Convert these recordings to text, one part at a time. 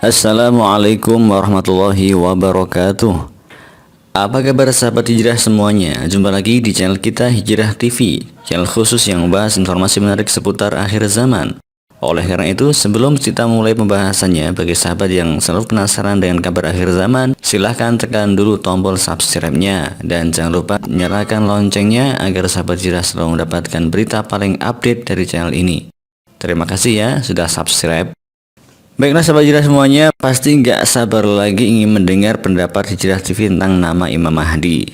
Assalamualaikum warahmatullahi wabarakatuh. Apa kabar sahabat hijrah semuanya? Jumpa lagi di channel kita Hijrah TV, channel khusus yang membahas informasi menarik seputar akhir zaman. Oleh karena itu, sebelum kita mulai pembahasannya, bagi sahabat yang selalu penasaran dengan kabar akhir zaman, silahkan tekan dulu tombol subscribe-nya dan jangan lupa nyalakan loncengnya agar sahabat hijrah selalu mendapatkan berita paling update dari channel ini. Terima kasih ya sudah subscribe. Baiklah sahabat hijrah semuanya, pasti nggak sabar lagi ingin mendengar pendapat Hijrah TV tentang nama Imam Mahdi.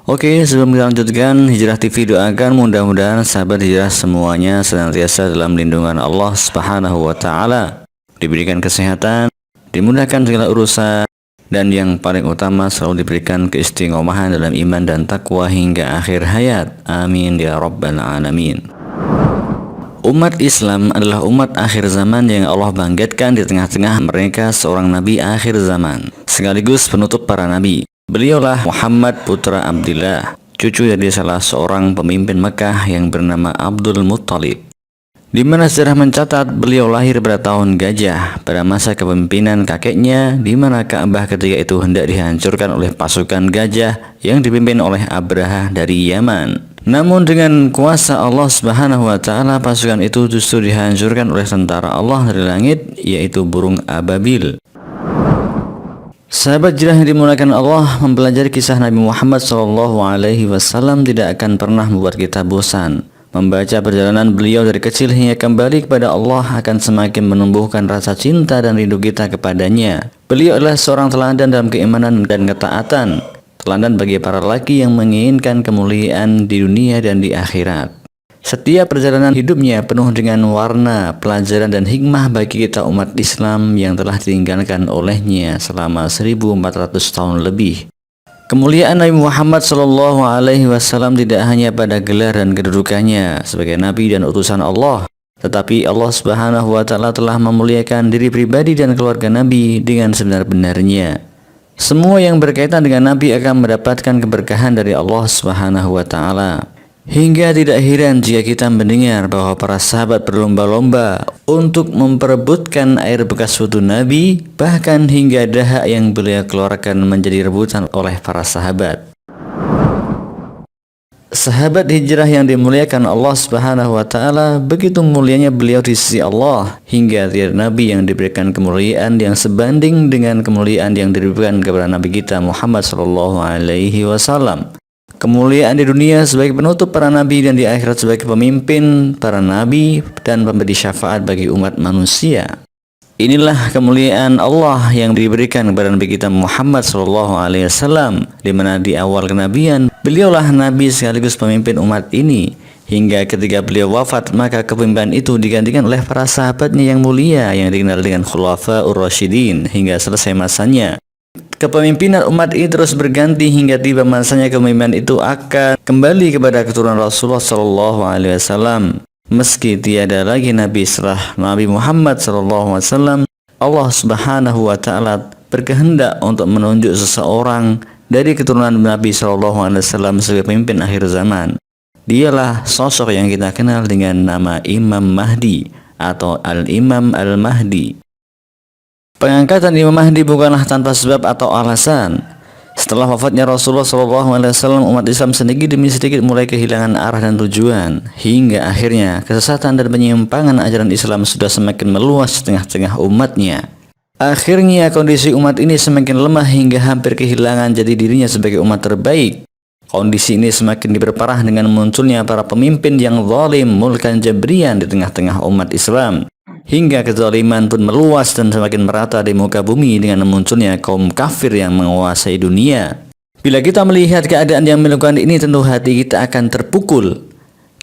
Oke, sebelum kita lanjutkan, Hijrah TV doakan mudah-mudahan sahabat hijrah semuanya senantiasa dalam lindungan Allah Subhanahu wa Ta'ala, diberikan kesehatan, dimudahkan segala urusan, dan yang paling utama selalu diberikan keistiqomahan dalam iman dan takwa hingga akhir hayat. Amin ya Rabbal Alamin. Umat Islam adalah umat akhir zaman yang Allah bangkitkan di tengah-tengah mereka seorang Nabi akhir zaman, sekaligus penutup para Nabi. Beliaulah Muhammad putra Abdillah, cucu dari salah seorang pemimpin Mekah yang bernama Abdul Muttalib. Di mana sejarah mencatat beliau lahir pada tahun Gajah pada masa kepemimpinan kakeknya, di mana Ka'bah ketika itu hendak dihancurkan oleh pasukan Gajah yang dipimpin oleh Abraha dari Yaman. Namun dengan kuasa Allah Subhanahu wa Ta'ala, pasukan itu justru dihancurkan oleh tentara Allah dari langit, yaitu burung ababil. Sahabat hijrah yang dimuliakan Allah, mempelajari kisah Nabi Muhammad SAW tidak akan pernah membuat kita bosan. Membaca perjalanan beliau dari kecil hingga kembali kepada Allah akan semakin menumbuhkan rasa cinta dan rindu kita kepadanya. Beliau adalah seorang teladan dalam keimanan dan ketaatan, teladan bagi para lelaki yang menginginkan kemuliaan di dunia dan di akhirat. Setiap perjalanan hidupnya penuh dengan warna, pelajaran dan hikmah bagi kita umat Islam yang telah ditinggalkan olehnya selama 1400 tahun lebih. Kemuliaan Nabi Muhammad SAW tidak hanya pada gelar dan kedudukannya sebagai Nabi dan utusan Allah, tetapi Allah Subhanahu wa Ta'ala telah memuliakan diri pribadi dan keluarga Nabi dengan sebenar-benarnya. Semua yang berkaitan dengan Nabi akan mendapatkan keberkahan dari Allah Subhanahu wa Ta'ala. Hingga tidak heran jika kita mendengar bahwa para sahabat berlomba-lomba untuk memperebutkan air bekas wudu Nabi, bahkan hingga dahak yang beliau keluarkan menjadi rebutan oleh para sahabat. Sahabat hijrah yang dimuliakan Allah Subhanahu wa Ta'ala, begitu mulianya beliau di sisi Allah, hingga tiada nabi yang diberikan kemuliaan yang sebanding dengan kemuliaan yang diberikan kepada Nabi kita Muhammad SAW. Kemuliaan di dunia sebagai penutup para nabi dan di akhirat sebagai pemimpin para nabi dan pemberi syafaat bagi umat manusia. Inilah kemuliaan Allah yang diberikan kepada Nabi kita Muhammad SAW, di mana di awal kenabian beliaulah nabi sekaligus pemimpin umat ini. Hingga ketika beliau wafat, maka kepemimpinan itu digantikan oleh para sahabatnya yang mulia yang dikenal dengan Khulafaur Rasyidin hingga selesai masanya. Kepemimpinan umat ini terus berganti hingga tiba masanya kepemimpinan itu akan kembali kepada keturunan Rasulullah SAW. Meski tiada lagi Nabi setelah Nabi Muhammad SAW, Allah Subhanahu wa Ta'ala berkehendak untuk menunjuk seseorang dari keturunan Nabi SAW sebagai pemimpin akhir zaman. Dialah sosok yang kita kenal dengan nama Imam Mahdi atau Al-Imam Al-Mahdi. Pengangkatan Imam Mahdi bukanlah tanpa sebab atau alasan. Setelah wafatnya Rasulullah SAW, umat Islam sedikit demi sedikit mulai kehilangan arah dan tujuan, hingga akhirnya kesesatan dan penyimpangan ajaran Islam sudah semakin meluas di tengah-tengah umatnya. Akhirnya kondisi umat ini semakin lemah hingga hampir kehilangan jati dirinya sebagai umat terbaik. Kondisi ini semakin diperparah dengan munculnya para pemimpin yang zalim, mulkan jabrian di tengah-tengah umat Islam. Hingga kezaliman pun meluas dan semakin merata di muka bumi dengan munculnya kaum kafir yang menguasai dunia. Bila kita melihat keadaan yang melakukan ini, tentu hati kita akan terpukul.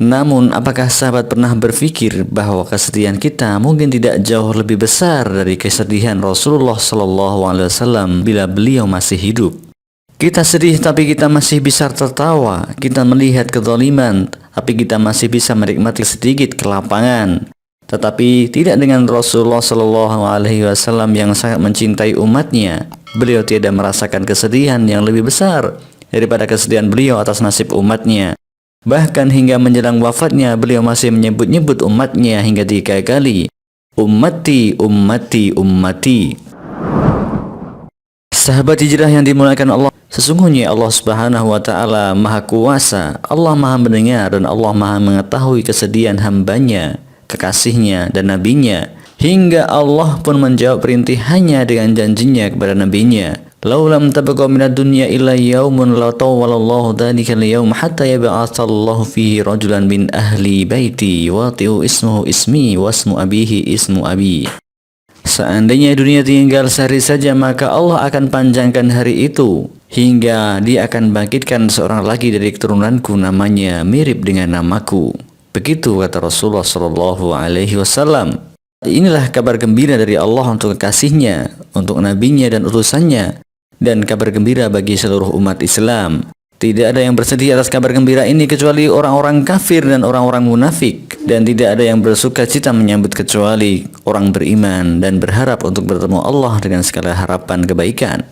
Namun, apakah sahabat pernah berpikir bahwa kesedihan kita mungkin tidak jauh lebih besar dari kesedihan Rasulullah SAW bila beliau masih hidup? Kita sedih tapi kita masih bisa tertawa. Kita melihat kezaliman tapi kita masih bisa menikmati sedikit kelapangan. Tetapi tidak dengan Rasulullah SAW yang sangat mencintai umatnya. Beliau tidak merasakan kesedihan yang lebih besar daripada kesedihan beliau atas nasib umatnya. Bahkan hingga menjelang wafatnya, beliau masih menyebut-nyebut umatnya hingga 3 kali. Ummati, ummati, ummati. Sahabat hijrah yang dimuliakan Allah, sesungguhnya Allah Subhanahu wa taala Maha Kuasa, Allah Maha mendengar dan Allah Maha mengetahui kesedihan hambanya, kekasihnya dan nabinya, hingga Allah pun menjawab perintihannya dengan janjinya kepada nabinya. Laulam tabqa minad dunya illa yaumun la tawwalallahu dhalika al-yawm hatta yab'atsallahu fihi rajulan min ahli baiti yuwati'u ismuhu ismi wasmu abihi ismu abi. Seandainya dunia tinggal sehari saja, maka Allah akan panjangkan hari itu hingga Dia akan bangkitkan seorang lagi dari keturunanku namanya mirip dengan namaku. Begitu kata Rasulullah Shallallahu Alaihi Wasallam. Inilah kabar gembira dari Allah untuk kekasihnya, untuk nabinya dan utusannya, dan kabar gembira bagi seluruh umat Islam. Tidak ada yang bersedih atas kabar gembira ini kecuali orang-orang kafir dan orang-orang munafik, dan tidak ada yang bersuka cita menyambut kecuali orang beriman dan berharap untuk bertemu Allah dengan segala harapan kebaikan.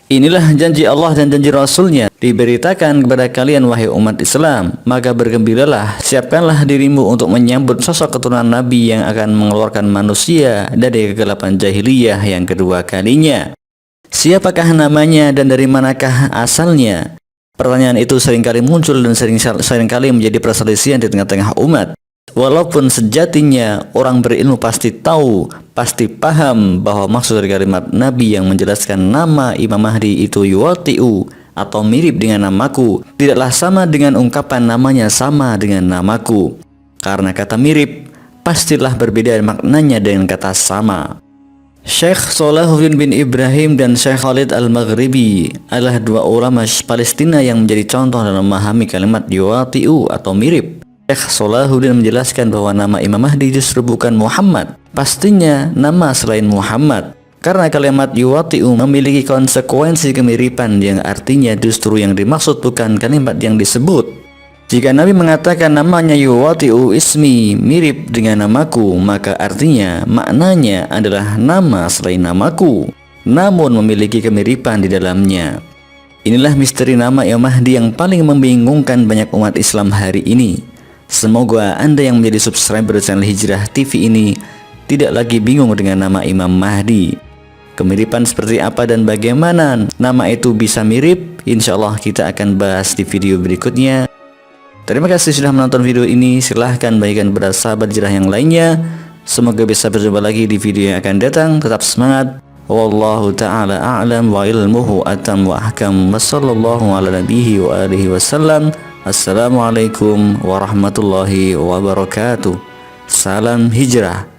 Inilah janji Allah dan janji Rasul-Nya diberitakan kepada kalian wahai umat Islam, maka bergembiralah, siapkanlah dirimu untuk menyambut sosok keturunan Nabi yang akan mengeluarkan manusia dari kegelapan jahiliyah yang kedua kalinya. Siapakah namanya dan dari manakah asalnya? Pertanyaan itu seringkali muncul dan seringkali menjadi perselisihan di tengah-tengah umat. Walaupun sejatinya orang berilmu pasti tahu, pasti paham bahwa maksud dari kalimat Nabi yang menjelaskan nama Imam Mahdi itu yuwati'u atau mirip dengan namaku tidaklah sama dengan ungkapan namanya sama dengan namaku. Karena kata mirip pastilah berbeda maknanya dengan kata sama. Syekh Salahuddin bin Ibrahim dan Syekh Khalid Al-Maghribi adalah dua ulama Palestina yang menjadi contoh dalam memahami kalimat yuwati'u atau mirip. Syekh Salahuddin menjelaskan bahwa nama Imam Mahdi justru bukan Muhammad, pastinya nama selain Muhammad. Karena kalimat yuwati'u memiliki konsekuensi kemiripan yang artinya justru yang dimaksud bukan kalimat yang disebut. Jika Nabi mengatakan namanya yuwati'u ismi, mirip dengan namaku, maka artinya maknanya adalah nama selain namaku, namun memiliki kemiripan di dalamnya. Inilah misteri nama Imam Mahdi yang paling membingungkan banyak umat Islam hari ini. Semoga Anda yang menjadi subscriber channel Hijrah TV ini tidak lagi bingung dengan nama Imam Mahdi. Kemiripan seperti apa dan bagaimana nama itu bisa mirip? Insya Allah kita akan bahas di video berikutnya. Terima kasih sudah menonton video ini. Silahkan bagikan kepada sahabat hijrah yang lainnya. Semoga bisa berjumpa lagi di video yang akan datang. Tetap semangat. Wallahu ta'ala a'lam wa ilmuhu atam wa ahkam. Wa sallallahu ala nabihi wa alihi wasallam. Assalamualaikum warahmatullahi wabarakatuh. Salam hijrah.